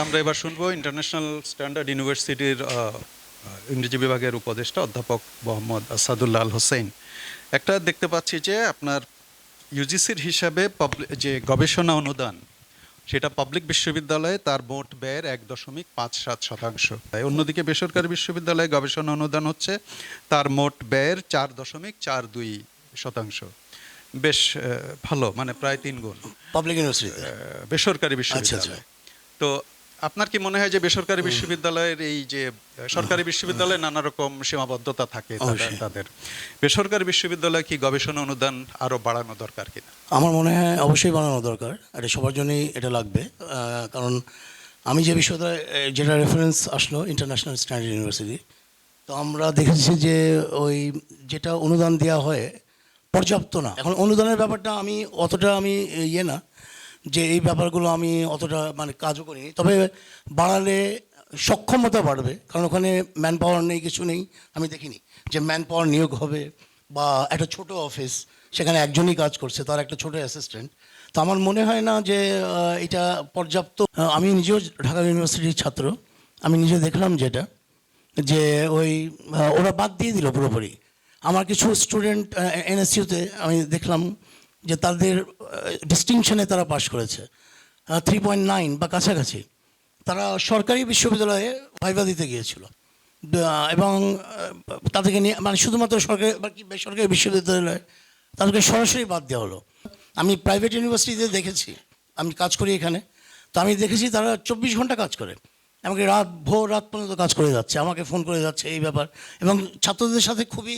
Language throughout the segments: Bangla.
আমরা এবার শুনবো ইন্টারন্যাশনাল স্ট্যান্ডার্ড ইউনিভার্সিটির ইংরেজি বিভাগের উপদেষ্টা অধ্যাপক মোহাম্মদ আসাদুল্লাহ আল হোসেন। একটা দেখতে পাচ্ছি যে আপনার ইউজিসির হিসাবে যে গবেষণা অনুদান সেটা পাবলিক বিশ্ববিদ্যালয়ে তার মোট ব্যয়ের 1.57%। তাই অন্যদিকে বেসরকারি বিশ্ববিদ্যালয়ে গবেষণা অনুদান হচ্ছে তার মোট ব্যয়ের 4.42%। বেশ ভালো, মানে প্রায় 3 গুণ পাবলিক ইউনিভার্সিটি বেসরকারি বিশ্ববিদ্যালয়। তো আপনার কি মনে হয় যে বেসরকারি বিশ্ববিদ্যালয়ের এই যে সরকারি বিশ্ববিদ্যালয়ে নানা রকম সীমাবদ্ধতা থাকে তাদের বেসরকারি বিশ্ববিদ্যালয়ে কি গবেষণা অনুদান আরো বাড়ানো দরকার কিনা? আমার মনে হয় অবশ্যই বাড়ানো দরকার, এটা সবার জন্যই এটা লাগবে। কারণ আমি যে বিশ্ববিদ্যালয় যেটা রেফারেন্স আসলো ইন্টারন্যাশনাল স্ট্যান্ডার্ড ইউনিভার্সিটি, তো আমরা দেখেছি যে ওই যেটা অনুদান দেওয়া হয় পর্যাপ্ত না। এখন অনুদানের ব্যাপারটা আমি অতটা না যে এই ব্যাপারগুলো আমি অতটা কাজও করিনি, তবে বাড়ালে সক্ষমতা বাড়বে। কারণ ওখানে ম্যান পাওয়ার নেই, কিছু নেই, আমি দেখিনি যে ম্যান পাওয়ার নিয়োগ হবে বা একটা ছোট অফিস সেখানে একজনই কাজ করছে, তার একটা ছোট অ্যাসিস্ট্যান্ট। তো আমার মনে হয় না যে এটা পর্যাপ্ত। আমি নিজেও ঢাকা ইউনিভার্সিটির ছাত্র, আমি নিজে দেখলাম যেটা যে ওই ওরা বাদ দিয়ে দিল পুরোপুরি। আমার কিছু স্টুডেন্ট এনএসইউতে আমি দেখলাম যে তাদের ডিস্টিংশনে তারা পাশ করেছে 3.9 বা কাছাকাছি। তারা সরকারি বিশ্ববিদ্যালয়ে ভাইভা দিতে গিয়েছিল এবং তাদেরকে নিয়ে শুধুমাত্র সরকারি বা কি বেসরকারি বিশ্ববিদ্যালয়ে তাদেরকে সরাসরি বাদ দেওয়া হলো। আমি প্রাইভেট ইউনিভার্সিটিতে দেখেছি, আমি কাজ করি এখানে, তো আমি দেখেছি তারা 24 ঘন্টা কাজ করে, এমনকি ভোর রাত পর্যন্ত কাজ করে যাচ্ছে, আমাকে ফোন করে যাচ্ছে এই ব্যাপার, এবং ছাত্রদের সাথে খুবই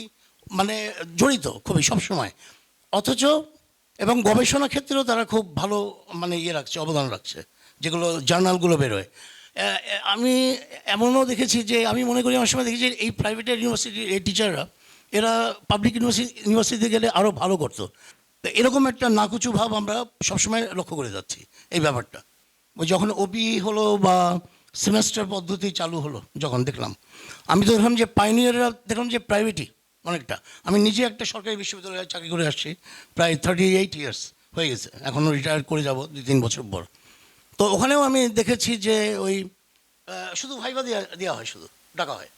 জড়িত খুবই সবসময়। অথচ এবং গবেষণা ক্ষেত্রেও তারা খুব ভালো রাখছে, অবদান রাখছে, যেগুলো জার্নালগুলো বেরোয়। আমি এমনও দেখেছি যে আমি মনে করি আমার সময় দেখেছি এই প্রাইভেট ইউনিভার্সিটির এই টিচাররা এরা পাবলিক ইউনিভার্সিটিতে গেলে আরও ভালো করতো। এরকম একটা নাকুচু ভাব আমরা সবসময় লক্ষ্য করে যাচ্ছি এই ব্যাপারটা। ওই যখন ওপি হলো বা সেমেস্টার পদ্ধতি চালু হলো, যখন দেখলাম, আমি তো দেখলাম যে পাইনিয়াররা দেখলাম যে প্রাইভেটই অনেকটা। আমি নিজে একটা সরকারি বিশ্ববিদ্যালয়ে চাকরি করে আসছি, প্রায় 38 ইয়ার্স হয়ে গেছে, এখনও রিটায়ার করে যাব 2-3 বছর পর। তো ওখানেও আমি দেখেছি যে ওই শুধু ভাইভা দেওয়া হয়, শুধু ডাকা হয়।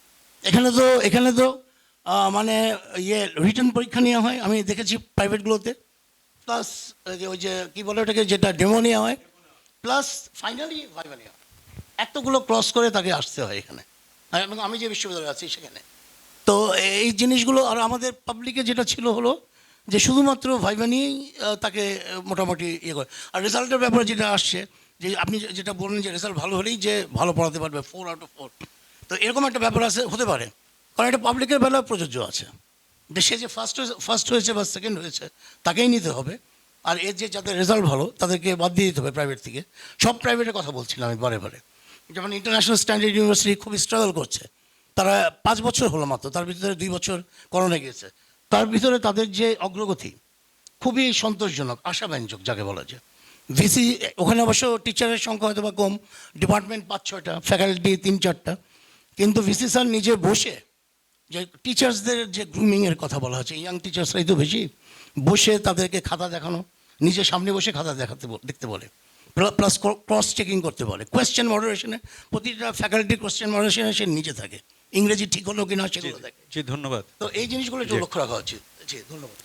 এখানে তো রিটেন পরীক্ষা নেওয়া হয়, আমি দেখেছি প্রাইভেটগুলোতে। প্লাস ওই যে কী বলে ওটাকে, যেটা ডেমো নেওয়া হয়, প্লাস ফাইনালি ভাইভা নেওয়া হয়। এতগুলো ক্রস করে তাকে আসতে হয় এখানে, এবং আমি যে বিশ্ববিদ্যালয়ে আছি সেখানে। তো এই জিনিসগুলো, আর আমাদের পাবলিকে যেটা ছিল হলো যে শুধুমাত্র ভাইভা নিয়েই তাকে মোটামুটি ইয়ে করে। আর রেজাল্টের ব্যাপারে যেটা আসছে, যে আপনি যেটা বললেন যে রেজাল্ট ভালো হলেই যে ভালো পড়াতে পারবে 4 out of 4, তো এরকম একটা ব্যাপার হতে পারে। কারণ এটা পাবলিকের বেলায় প্রযোজ্য আছে, যে সে যে ফার্স্ট হয়েছে বা সেকেন্ড হয়েছে তাকেই নিতে হবে, আর এর যে যাদের রেজাল্ট ভালো তাদেরকে বাদ দিয়ে দিতে হবে প্রাইভেট থেকে। সব প্রাইভেটের কথা বলছিলাম আমি বারে বারে। যেমন ইন্টারন্যাশনাল স্ট্যান্ডার্ড ইউনিভার্সিটি খুব স্ট্রাগল করছে, তারা 5 বছর হলো মাত্র, তার ভিতরে 2 বছর করোনা গিয়েছে, তার ভিতরে তাদের যে অগ্রগতি খুবই সন্তোষজনক, আশাব্যঞ্জক যাকে বলা যায়। ভিসি ওখানে অবশ্য টিচারের সংখ্যা হয়তো বা কম, ডিপার্টমেন্ট 5-6টা, ফ্যাকাল্টি 3-4টা, কিন্তু ভিসি স্যার নিজে বসে যে টিচার্সদের যে গ্রুমিংয়ের কথা বলা হচ্ছে, ইয়াং টিচার্সরাই তো বেশি, বসে তাদেরকে খাতা দেখানো, নিজের সামনে বসে খাতা দেখতে বলে, প্লাস ক্রস চেকিং করতে বলে, কোয়েশ্চেন মডারেশনে, প্রতিটা ফ্যাকাল্টির কোয়েশ্চেন মডারেশনে সে নিচে থাকে, ইংরেজি ঠিক হলো কিনা সেগুলো দেখে। জি, ধন্যবাদ। তো এই জিনিসগুলো একটু লক্ষ্য রাখা উচিত। জি, ধন্যবাদ।